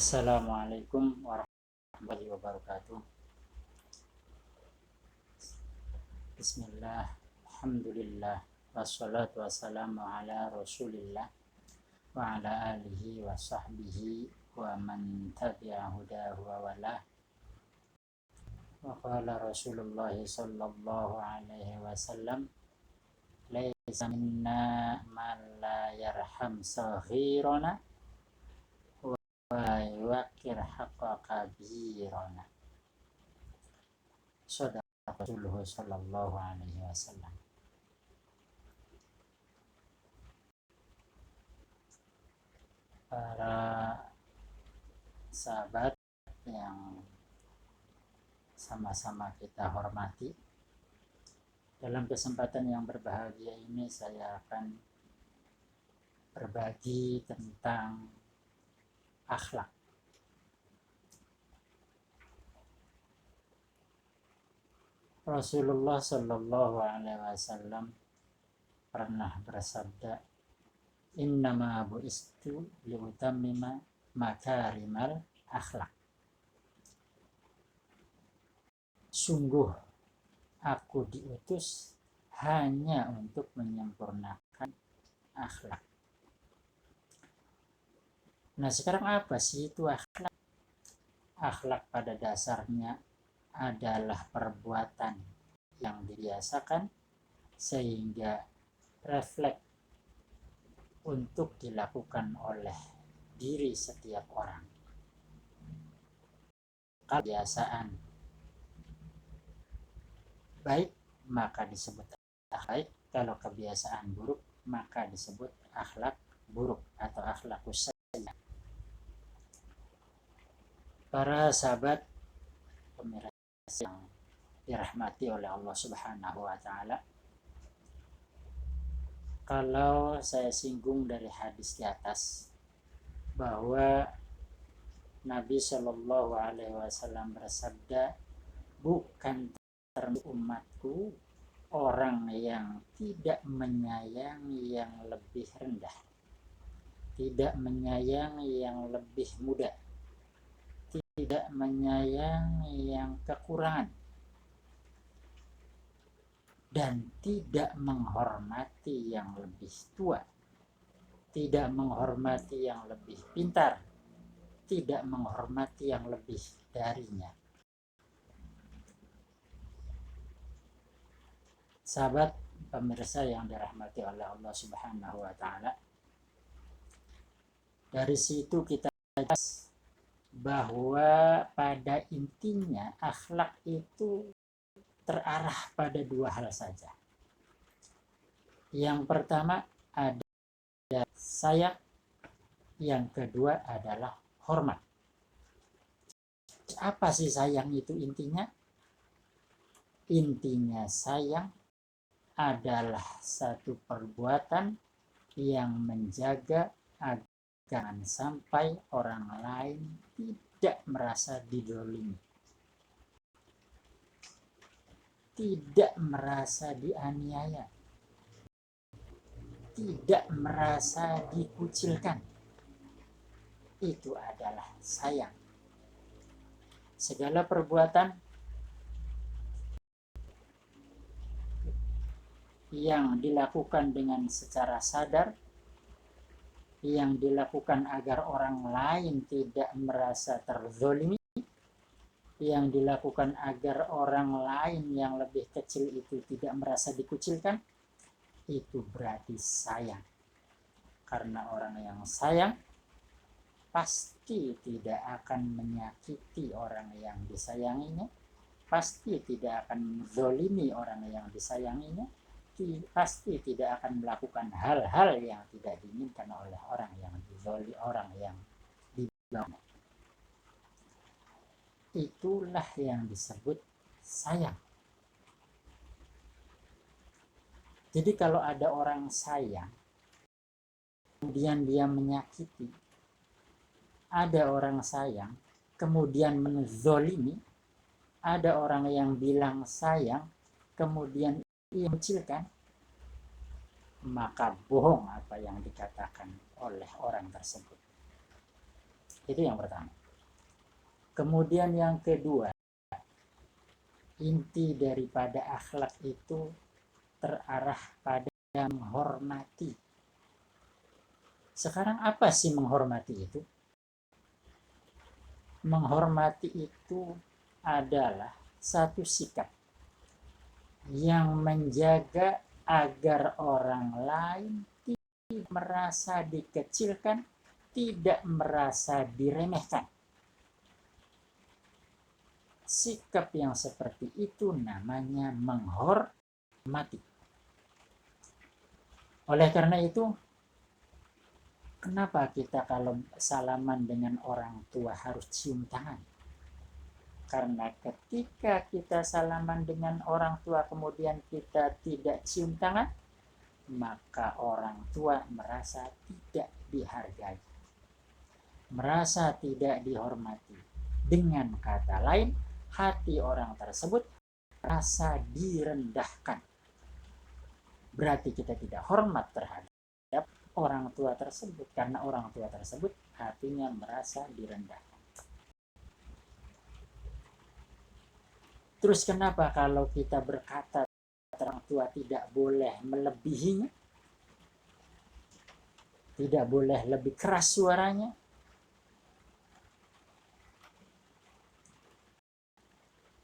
Assalamualaikum warahmatullahi wabarakatuh. Bismillah, alhamdulillah, wassalatu wassalamu ala rasulillah wa ala alihi wa sahbihi wa man tabi'a hudahu wa wala. Wa qala Rasulullah sallallahu alaihi wasallam, laisa minna man la yarham saghirana wa yuqir haqqa kabirana. Shadaqa Rasulullah sallallahu alaihi wasallam. Para sahabat yang sama-sama kita hormati, dalam kesempatan yang berbahagia ini saya akan berbagi tentang akhlak. Rasulullah sallallahu alaihi wasallam pernah bersabda, innama bu'istu liutammima makarimal akhlak. Sungguh aku diutus hanya untuk menyempurnakan akhlak. Nah, sekarang apa sih itu akhlak? Akhlak pada dasarnya adalah perbuatan yang dibiasakan sehingga refleks untuk dilakukan oleh diri setiap orang. Kebiasaan baik maka disebut akhlak baik, kalau kebiasaan buruk maka disebut akhlak buruk atau akhlakus sayyi'ah. Para sahabat pemirsa yang dirahmati oleh Allah Subhanahu wa taala, kalau saya singgung dari hadis di atas bahwa Nabi Shallallahu alaihi wasallam bersabda, bukan termasuk umatku orang yang tidak menyayangi yang lebih rendah, tidak menyayangi yang lebih muda, tidak menyayangi yang kekurangan, dan tidak menghormati yang lebih tua, tidak menghormati yang lebih pintar, tidak menghormati yang lebih darinya. Sahabat pemirsa yang dirahmati oleh Allah Subhanahu wa taala, dari situ kita jelas bahwa pada intinya akhlak itu terarah pada dua hal saja. Yang pertama ada sayang, yang kedua adalah hormat. Apa sih sayang itu intinya? Intinya sayang adalah satu perbuatan yang menjaga agar jangan sampai orang lain tidak merasa dizalimi, tidak merasa dianiaya, tidak merasa dikucilkan. Itu adalah sayang. Segala perbuatan yang dilakukan dengan secara sadar, yang dilakukan agar orang lain tidak merasa terzolimi, yang dilakukan agar orang lain yang lebih kecil itu tidak merasa dikucilkan, itu berarti sayang. Karena orang yang sayang pasti tidak akan menyakiti orang yang disayanginya, pasti tidak akan menzolimi orang yang disayanginya, pasti tidak akan melakukan hal-hal yang tidak diinginkan oleh orang yang dizolimi, orang yang dibawanya. Itulah yang disebut sayang. Jadi kalau ada orang sayang kemudian dia menyakiti, ada orang sayang kemudian menzolimi, ada orang yang bilang sayang kemudian ia mengecilkan, maka bohong apa yang dikatakan oleh orang tersebut. Itu yang pertama. Kemudian yang kedua, inti daripada akhlak itu terarah pada menghormati. Sekarang apa sih menghormati itu? Menghormati itu adalah satu sikap yang menjaga agar orang lain tidak merasa dikecilkan, tidak merasa diremehkan. Sikap yang seperti itu namanya menghormati. Oleh karena itu, kenapa kita kalau salaman dengan orang tua harus cium tangan? Karena ketika kita salaman dengan orang tua kemudian kita tidak cium tangan, maka orang tua merasa tidak dihargai, merasa tidak dihormati. Dengan kata lain, hati orang tersebut merasa direndahkan. Berarti kita tidak hormat terhadap orang tua tersebut, karena orang tua tersebut hatinya merasa direndahkan. Terus kenapa kalau kita berkata orang tua tidak boleh melebihinya, tidak boleh lebih keras suaranya?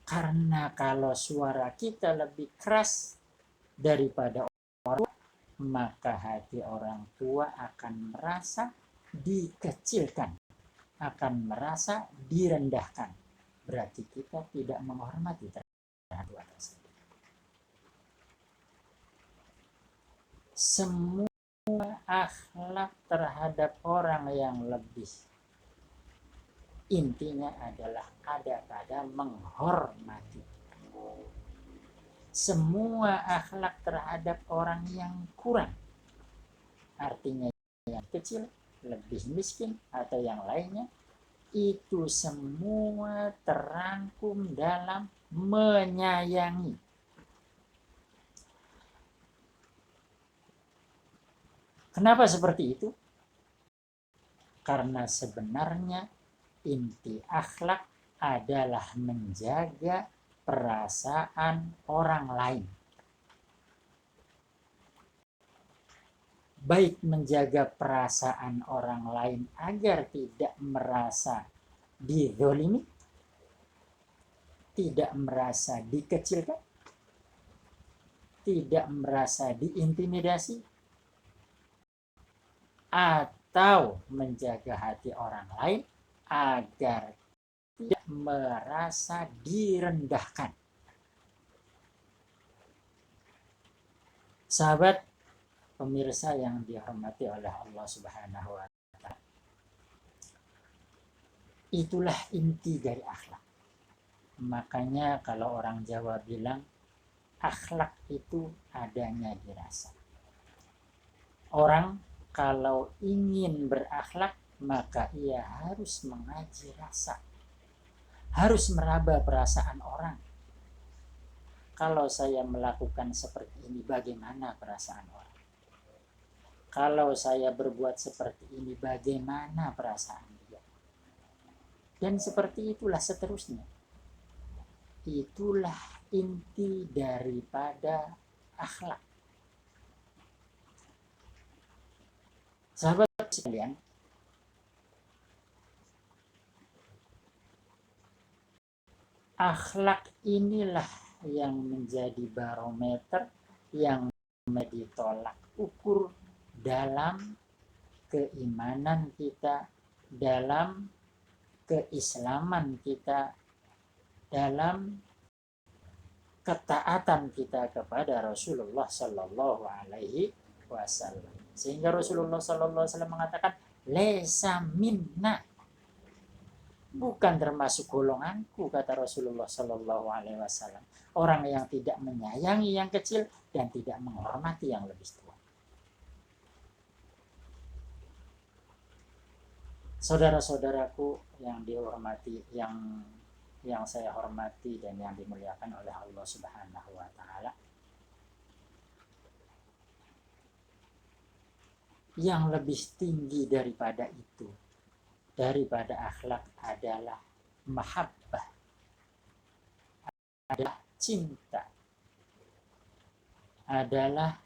Karena kalau suara kita lebih keras daripada orang tua, maka hati orang tua akan merasa dikecilkan, akan merasa direndahkan. Berarti kita tidak menghormati terhadap tua tersebut. Semua akhlak terhadap orang yang lebih, intinya adalah ada pada menghormati. Semua akhlak terhadap orang yang kurang, artinya yang kecil, lebih miskin, atau yang lainnya, itu semua terangkum dalam menyayangi. Kenapa seperti itu? Karena sebenarnya inti akhlak adalah menjaga perasaan orang lain. Baik menjaga perasaan orang lain agar tidak merasa dizalimi, tidak merasa dikecilkan, tidak merasa diintimidasi, atau menjaga hati orang lain agar tidak merasa direndahkan. Sahabat pemirsa yang dihormati oleh Allah Subhanahu wa Ta'ala, itulah inti dari akhlak. Makanya kalau orang Jawa bilang akhlak itu adanya di rasa. Orang kalau ingin berakhlak, maka ia harus mengaji rasa, harus meraba perasaan orang. Kalau saya melakukan seperti ini, bagaimana perasaan orang? Kalau saya berbuat seperti ini, bagaimana perasaan dia? Dan seperti itulah seterusnya. Itulah inti daripada akhlak. Sahabat sekalian, akhlak inilah yang menjadi barometer, yang menjadi tolak ukur dalam keimanan kita, dalam keislaman kita, dalam ketaatan kita kepada Rasulullah Sallallahu Alaihi Wasallam. Sehingga Rasulullah Sallallahu Alaihi Wasallam mengatakan, "Lesa minna," bukan termasuk golonganku, kata Rasulullah Sallallahu Alaihi Wasallam. Orang yang tidak menyayangi yang kecil dan tidak menghormati yang lebih tua. Saudara-saudaraku yang dihormati, yang saya hormati dan yang dimuliakan oleh Allah Subhanahu wa Ta'ala, yang lebih tinggi daripada itu daripada akhlak adalah mahabbah, adalah cinta, adalah